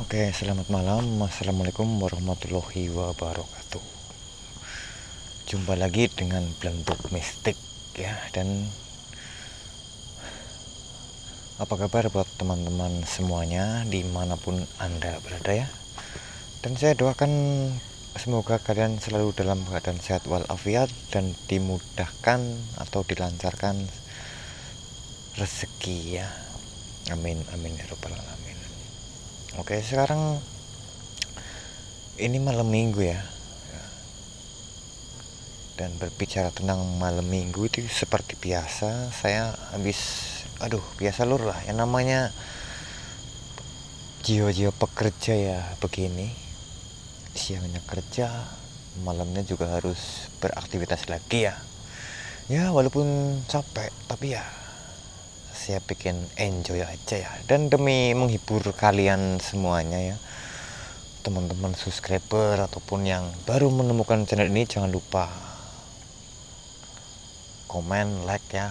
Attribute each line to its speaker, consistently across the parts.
Speaker 1: Oke, selamat malam. Assalamualaikum warahmatullahi wabarakatuh. Jumpa lagi dengan Belenduk Mistik ya. Dan apa kabar buat teman-teman semuanya dimanapun Anda berada ya. Dan saya doakan semoga kalian selalu dalam keadaan sehat walafiat dan dimudahkan atau dilancarkan rezeki ya. Amin amin ya rabbal alamin. Oke, sekarang ini malam minggu ya. Dan berbicara tentang malam minggu itu seperti biasa, saya biasa lur lah, yang namanya jiwa-jiwa pekerja ya begini. Siangnya kerja, malamnya juga harus beraktivitas lagi ya. Ya walaupun capek, tapi ya saya bikin enjoy aja ya. Dan demi menghibur kalian semuanya ya, teman-teman subscriber ataupun yang baru menemukan channel ini, jangan lupa komen, like ya,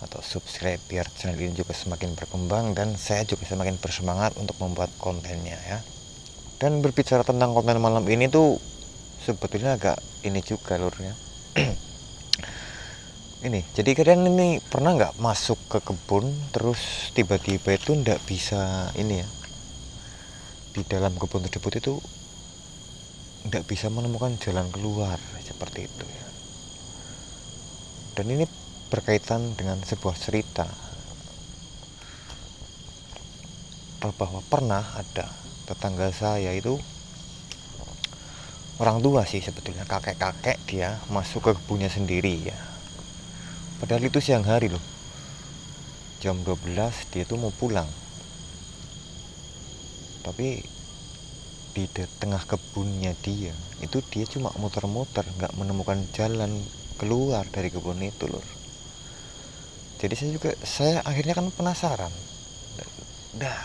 Speaker 1: atau subscribe biar channel ini juga semakin berkembang dan saya juga semakin bersemangat untuk membuat kontennya ya. Dan berbicara tentang konten malam ini tuh sebetulnya agak ini juga lur ya. Ini jadi kalian ini pernah nggak masuk ke kebun terus tiba-tiba itu nggak bisa ini ya, di dalam kebun tersebut itu nggak bisa menemukan jalan keluar seperti itu ya. Dan ini berkaitan dengan sebuah cerita bahwa pernah ada tetangga saya itu, orang tua sih sebetulnya, kakek-kakek, dia masuk ke kebunnya sendiri ya. Padahal itu siang hari loh, jam 12 dia tuh mau pulang, tapi di tengah kebunnya dia itu dia cuma muter-muter, nggak menemukan jalan keluar dari kebun itu loh. Jadi saya akhirnya kan penasaran. Dah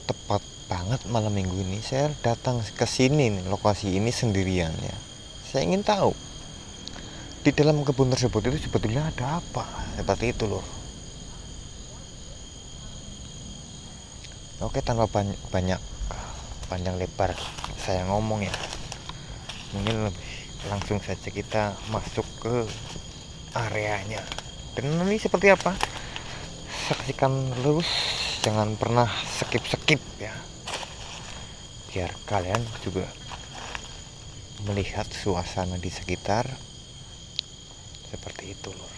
Speaker 1: tepat banget malam minggu ini saya datang ke sini nih, lokasi ini sendirian ya. Saya ingin tahu di dalam kebun tersebut itu sebetulnya ada apa, seperti itu loh. Oke, tanpa banyak panjang lebar saya ngomong ya, mungkin lebih langsung saja kita masuk ke areanya. Dan ini seperti apa, saksikan terus, jangan pernah skip ya, biar kalian juga melihat suasana di sekitar seperti itu lor.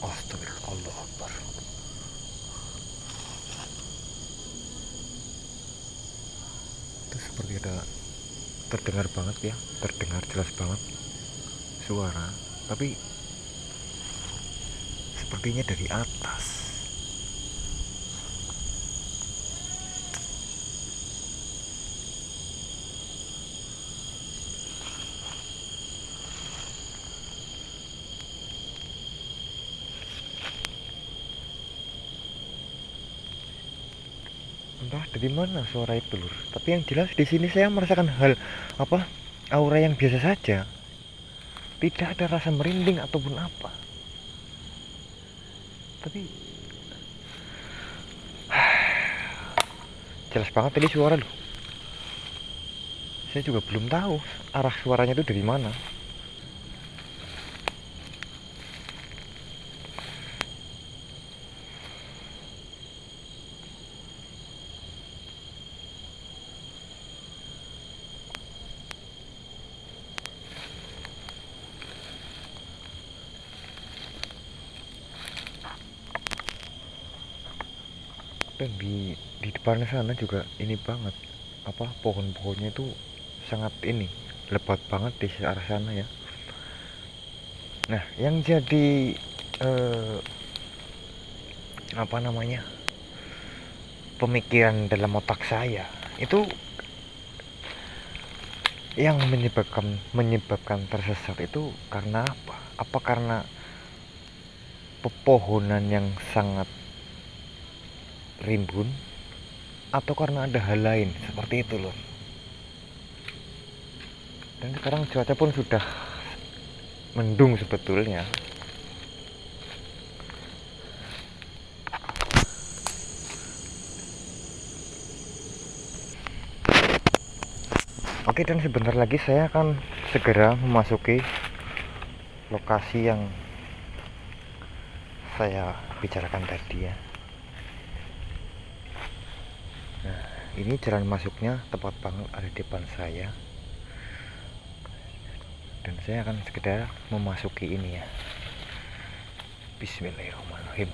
Speaker 1: Astagfirullah Akbar. Itu seperti ada, terdengar banget ya, terdengar jelas banget suara, tapi sepertinya dari atas. Entah dari mana suara itu lur, tapi yang jelas di sini saya merasakan hal aura yang biasa saja, tidak ada rasa merinding ataupun apa. Tapi jelas banget tadi suara loh. Saya juga belum tahu arah suaranya itu dari mana. Dan di depan sana juga ini banget, pohon-pohonnya itu sangat ini lebat banget di arah sana ya. Nah, yang jadi pemikiran dalam otak saya itu, yang menyebabkan tersesat itu karena apa? Apa karena pepohonan yang sangat rimbun, atau karena ada hal lain seperti itu loh. Dan sekarang cuaca pun sudah mendung sebetulnya. Oke, dan sebentar lagi saya akan segera memasuki lokasi yang saya bicarakan tadi ya. Nah, ini jalan masuknya tepat banget ada di depan saya. Dan saya akan segera memasuki ini ya. Bismillahirrahmanirrahim.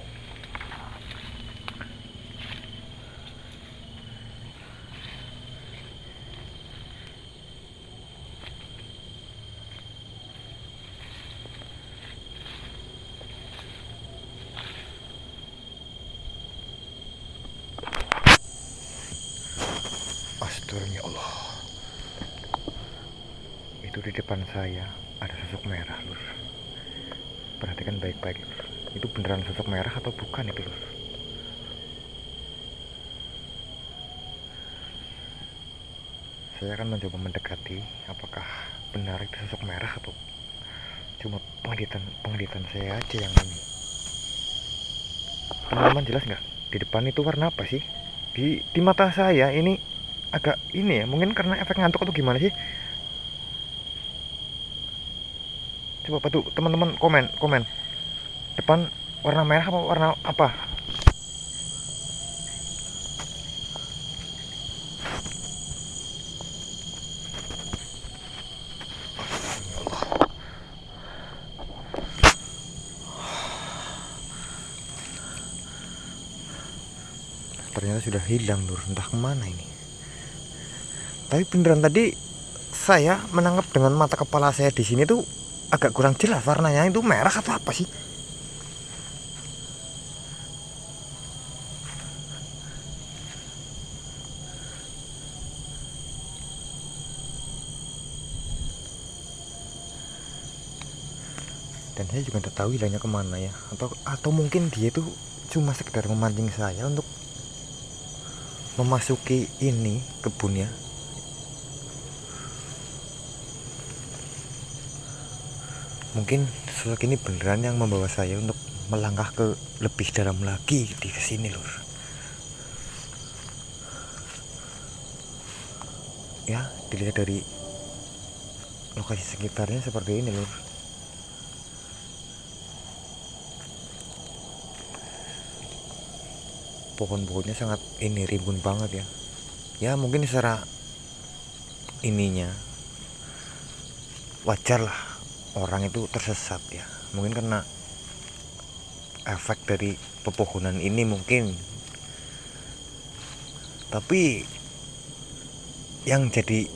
Speaker 1: Astagfirullah Allah. Itu di depan saya ada sosok merah lur. Perhatikan baik-baik lur. Itu beneran sosok merah atau bukan itu lur? Saya akan mencoba mendekati apakah benar itu sosok merah atau cuma penglihatan saya aja yang ini. Teman-teman jelas nggak? Di depan itu warna apa sih? Di mata saya ini agak ini ya, mungkin karena efek ngantuk atau gimana sih? Coba tuh teman-teman komen depan warna merah apa warna apa? Ternyata sudah hilang lur, entah kemana ini. Tapi beneran tadi saya menangkap dengan mata kepala saya di sini tuh agak kurang jelas warnanya itu merah atau apa sih? Dan saya juga tidak tahu hilangnya kemana ya, atau mungkin dia itu cuma sekedar memancing saya untuk memasuki ini kebunnya. Mungkin sosok ini beneran yang membawa saya untuk melangkah ke lebih dalam lagi di kesini lur. Ya, dilihat dari lokasi sekitarnya seperti ini lur. Pohon-pohonnya sangat ini rimbun banget ya. Ya mungkin secara ininya wajar lah orang itu tersesat ya. Mungkin karena efek dari pepohonan ini mungkin. Tapi yang jadi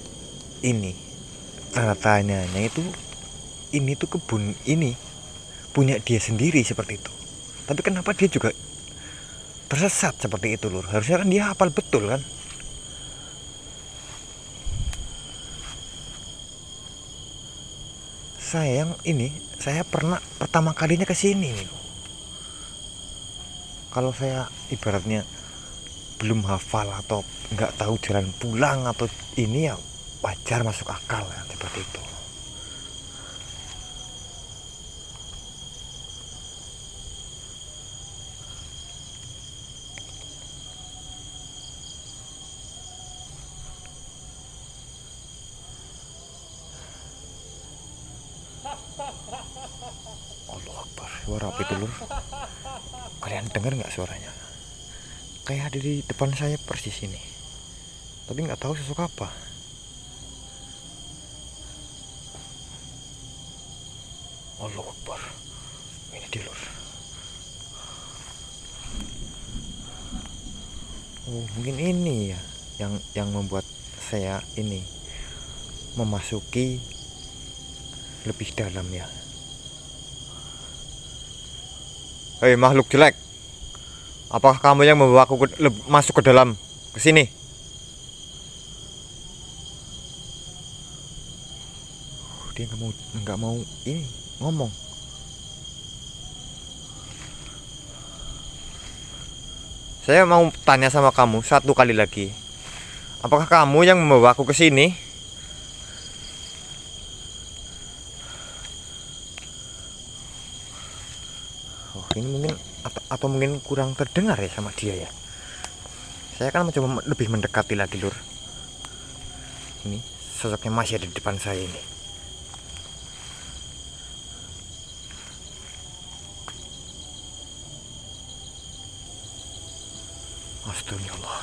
Speaker 1: ini tanda tanyanya itu ini tuh kebun ini punya dia sendiri seperti itu. Tapi kenapa dia juga tersesat seperti itu lur? Harusnya kan dia hafal betul kan? Saya pernah pertama kalinya ke sini nih. Kalau saya ibaratnya belum hafal atau nggak tahu jalan pulang atau ini ya wajar, masuk akal ya, seperti itu. Allah Akbar, suara apa itu lur? Kalian dengar nggak suaranya? Kayak ada di depan saya persis ini, tapi nggak tahu sosok apa. Allah Akbar, ini di lur. Oh mungkin ini ya yang membuat saya ini memasuki lebih dalam ya. Hei makhluk jelek, apakah kamu yang membawa aku masuk ke dalam ke sini? Dia nggak mau ini ngomong. Saya mau tanya sama kamu satu kali lagi. Apakah kamu yang membawa aku ke sini? Oh, ini mungkin atau mungkin kurang terdengar ya sama dia ya. Saya kan mencoba lebih mendekati lagi, Lur. Ini sosoknya masih ada di depan saya ini. Astagfirullah.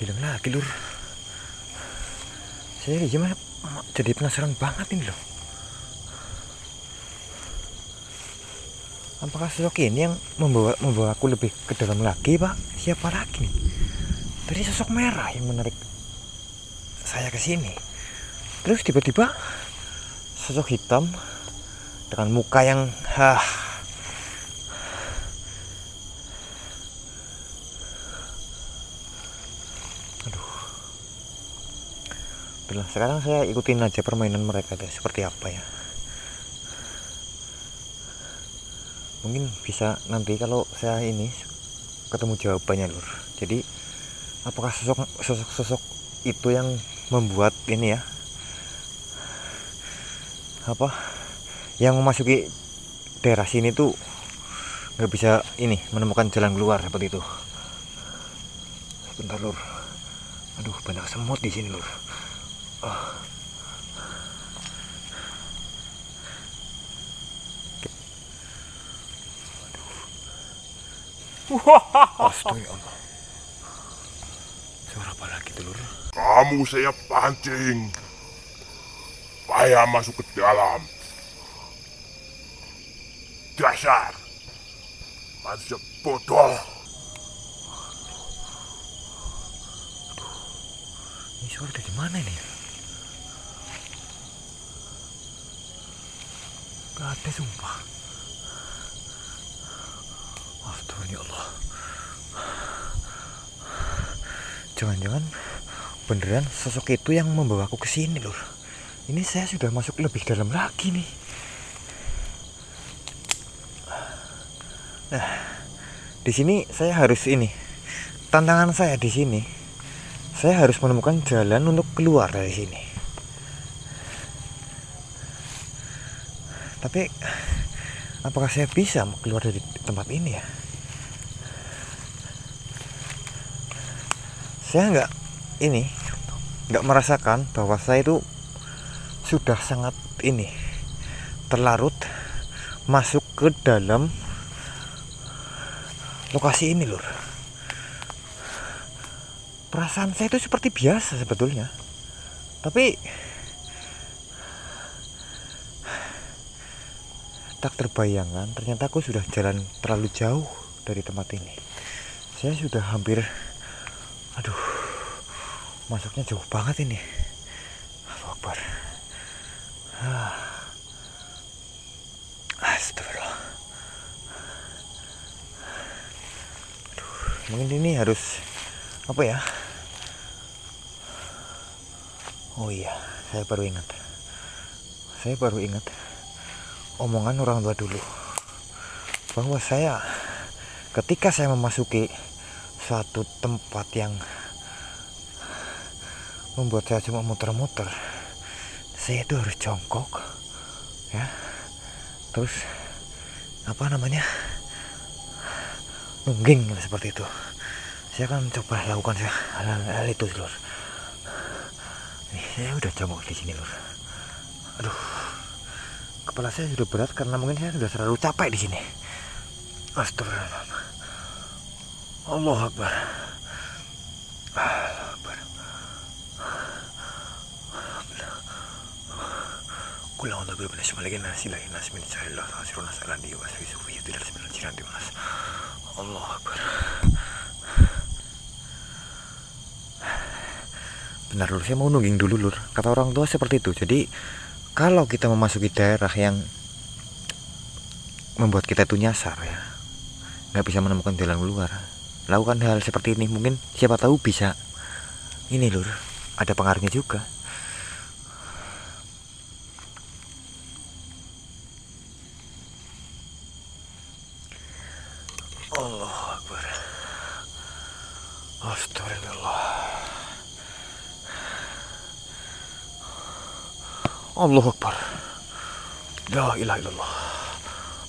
Speaker 1: Hilang lagi, Lur. Saya gimana jadi penasaran banget ini loh. Apakah sosok ini yang membawa aku lebih ke dalam lagi, Pak? Siapa lagi nih? Tadi sosok merah yang menarik saya ke sini. Terus tiba-tiba sosok hitam dengan muka yang aduh. Udah, sekarang saya ikutin aja permainan mereka deh, seperti apa ya. Mungkin bisa nanti kalau saya ini ketemu jawabannya, Lur. Jadi apakah sosok itu yang membuat ini ya, apa yang memasuki daerah sini tuh nggak bisa ini menemukan jalan keluar seperti itu. Sebentar, Lur. Aduh, banyak semut di sini, Lur. Astagfirullah. Suara apa lagi tuh, Lur?
Speaker 2: Kamu saya pancing supaya masuk ke dalam. Dasar manusia bodoh.
Speaker 1: Ini suara dari mana ini? Gak ada, sumpah. Astagfirullah. Jangan-jangan beneran sosok itu yang membawa aku ke sini, Lur. Ini saya sudah masuk lebih dalam lagi nih. Nah, di sini saya harus ini. Tantangan saya di sini, saya harus menemukan jalan untuk keluar dari sini. Tapi apakah saya bisa keluar dari tempat ini ya? Saya nggak merasakan bahwa saya itu sudah sangat ini terlarut masuk ke dalam lokasi ini, Lur. Perasaan saya itu seperti biasa sebetulnya, tapi tak terbayangkan ternyata aku sudah jalan terlalu jauh dari tempat ini. Saya sudah hampir, aduh, masuknya jauh banget ini. Allahu Akbar. Astagfirullah. Aduh, mungkin ini harus apa ya? Oh iya, saya baru ingat omongan orang tua dulu, bahwa ketika saya memasuki suatu tempat yang membuat saya cuma muter-muter, saya itu harus jongkok ya, terus apa namanya, nungging seperti itu. Saya akan coba lakukan hal itu, Lur. Nih, saya udah jongkok di sini, Lur. Aduh, kepala saya sudah berat karena mungkin saya sudah terlalu capek di sini. Astagfirullah. Allahu Akbar. Allahu Akbar. Benar, Lur, saya mau nungging dulu, Lur. Kata orang tua seperti itu. Jadi kalau kita memasuki daerah yang membuat kita itu nyasar ya, nggak bisa menemukan jalan keluar, lakukan hal seperti ini. Mungkin siapa tahu bisa ini, Lur, ada pengaruhnya juga. Astagfirullah. Allahu Akbar. La ilaha illallah.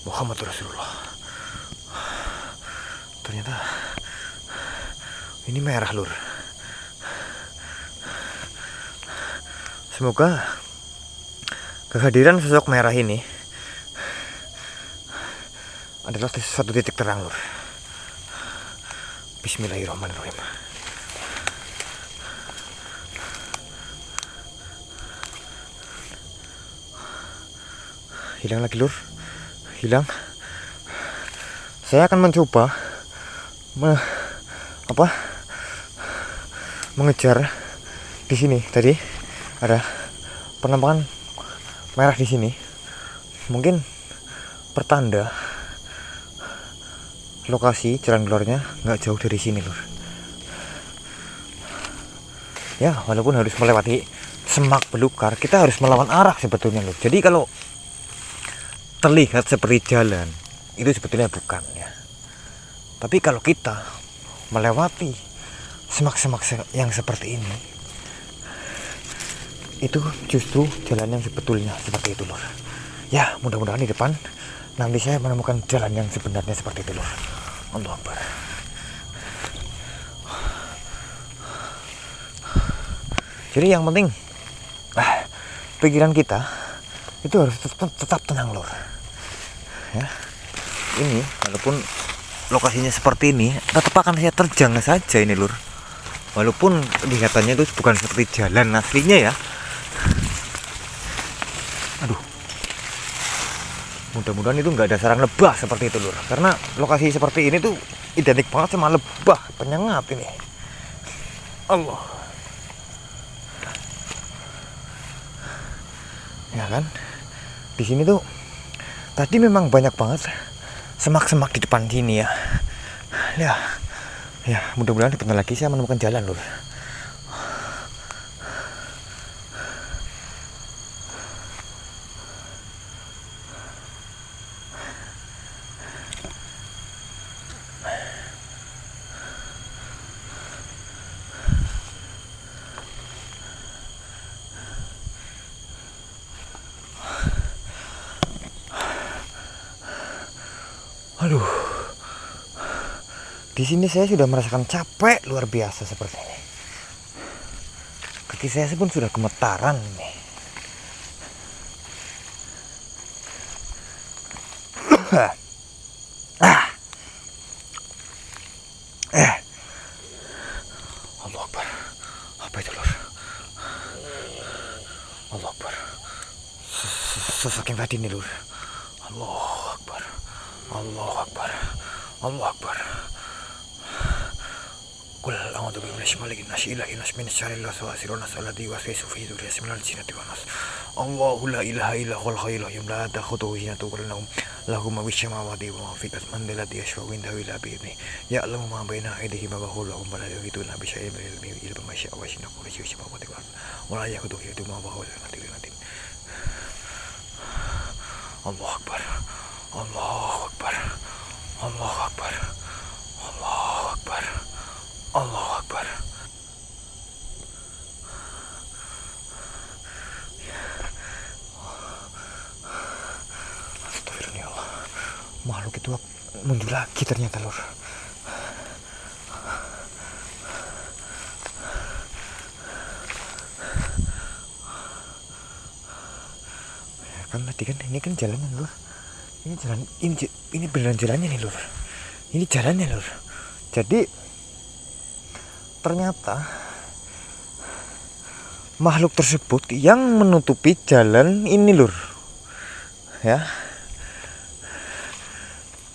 Speaker 1: Muhammad Rasulullah. Ternyata ini merah, Lur. Semoga kehadiran sosok merah ini adalah suatu titik terang, Lur. Bismillahirrahmanirrahim. Hilang lagi, Lur. Hilang. Saya akan mencoba mengejar di sini. Tadi ada penampakan merah di sini. Mungkin pertanda lokasi jalan keluarnya nggak jauh dari sini, Lur. Ya, walaupun harus melewati semak belukar, kita harus melawan arah sebetulnya, Lur. Jadi kalau terlihat seperti jalan, itu sebetulnya bukan, ya. Tapi kalau kita melewati semak-semak yang seperti ini, itu justru jalan yang sebetulnya seperti itu, Lur. Ya, mudah-mudahan di depan nanti saya menemukan jalan yang sebenarnya seperti itu, Lur. Allahu Akbar. Jadi yang penting pikiran kita itu harus tetap tenang, Lur. Ya, ini walaupun lokasinya seperti ini, tetap akan saya terjang saja ini, Lur. Walaupun kelihatannya itu bukan seperti jalan aslinya, ya. Aduh, mudah-mudahan itu nggak ada sarang lebah seperti itu, Lur. Karena lokasi seperti ini tuh identik banget sama lebah penyengat ini. Allah. Ya kan? Di sini tuh tadi memang banyak banget semak-semak di depan sini, ya. Ya, mudah-mudahan sebentar lagi saya menemukan jalan, Lur. Aduh, di sini saya sudah merasakan capek luar biasa seperti ini. Kaki saya pun sudah gemetaran nih. Allah Akbar. Apa itu, Lur? Allah Akbar. Sosok yang tadi nih, Lur. Allah Akbar. Allah Akbar. Allah Akbar. Qul a'udzu birabbil malikin nas ilahin nas min syarril waswasil alladzi yuwaswisu fi dzurriyyati minal jinnati wan nas. Allahu la ilaha illa huwal hayyul qayyum la ta'khudhuhu sinatun wa la nawm lahu ma fis samawati wa ma fil ardi man dhal ladzi yashfa'u indahu illa bi idhnihi ya'lamu ma baina aydihim wa ma khalfahum wa la yuhituna bi syai'in min ilmihi illa bima syaa wa wasi'a kursiyuhu samawati wal ardi wa la yaquduhu hifdhuhuma wa huwal aliyyul azim. Allahu Akbar. Allahu Akbar. Allahu Akbar. Allahu Akbar. Allahu Akbar. Astagfirullah. Makhluk itu muncul lagi ternyata, Lur. Ya kan tadi kan ini kan jalannya, Lur. Ini jalan, ini beneran jalannya nih, Lur. Ini jalannya, Lur. Jadi ternyata makhluk tersebut yang menutupi jalan ini, Lur. Ya.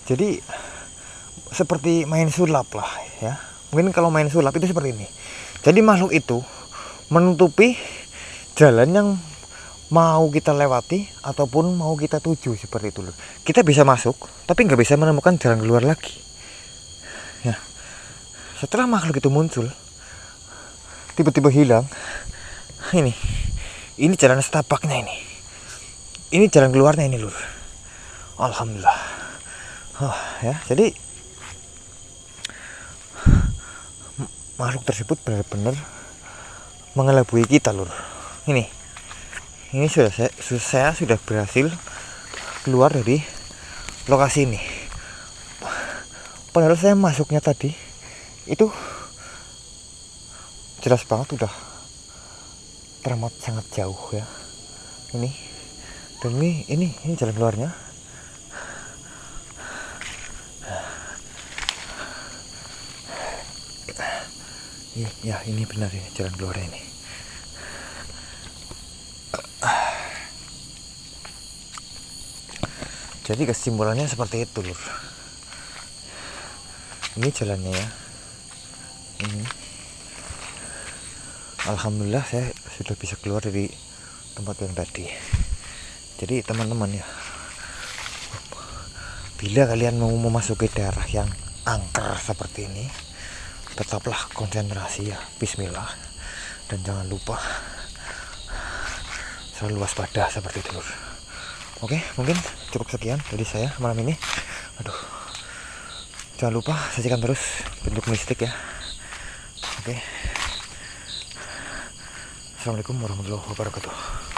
Speaker 1: Jadi seperti main sulap lah, ya. Mungkin kalau main sulap itu seperti ini. Jadi makhluk itu menutupi jalan yang mau kita lewati ataupun mau kita tuju seperti itu, Lur. Kita bisa masuk tapi nggak bisa menemukan jalan keluar lagi, ya. Setelah makhluk itu muncul tiba-tiba hilang, ini jalan setapaknya, ini jalan keluarnya ini, Lur. Alhamdulillah. Ya, jadi makhluk tersebut benar-benar mengelabui kita lur. Ini saya sudah berhasil keluar dari lokasi ini. Padahal saya masuknya tadi itu jelas banget udah teramat sangat jauh ya. Ini dan ini jalan keluarnya. Ya ini benar ya jalan keluarnya ini. Jadi kesimpulannya seperti itu lur. Ini jalannya ya. Ini. Alhamdulillah saya sudah bisa keluar dari tempat yang tadi. Jadi teman-teman ya, bila kalian mau memasuki daerah yang angker seperti ini, tetaplah konsentrasi ya, bismillah, dan jangan lupa selalu waspada seperti itu lur. Oke, mungkin cukup sekian dari saya malam ini. Aduh, jangan lupa saksikan terus bentuk mistik ya. Oke, assalamualaikum warahmatullahi wabarakatuh.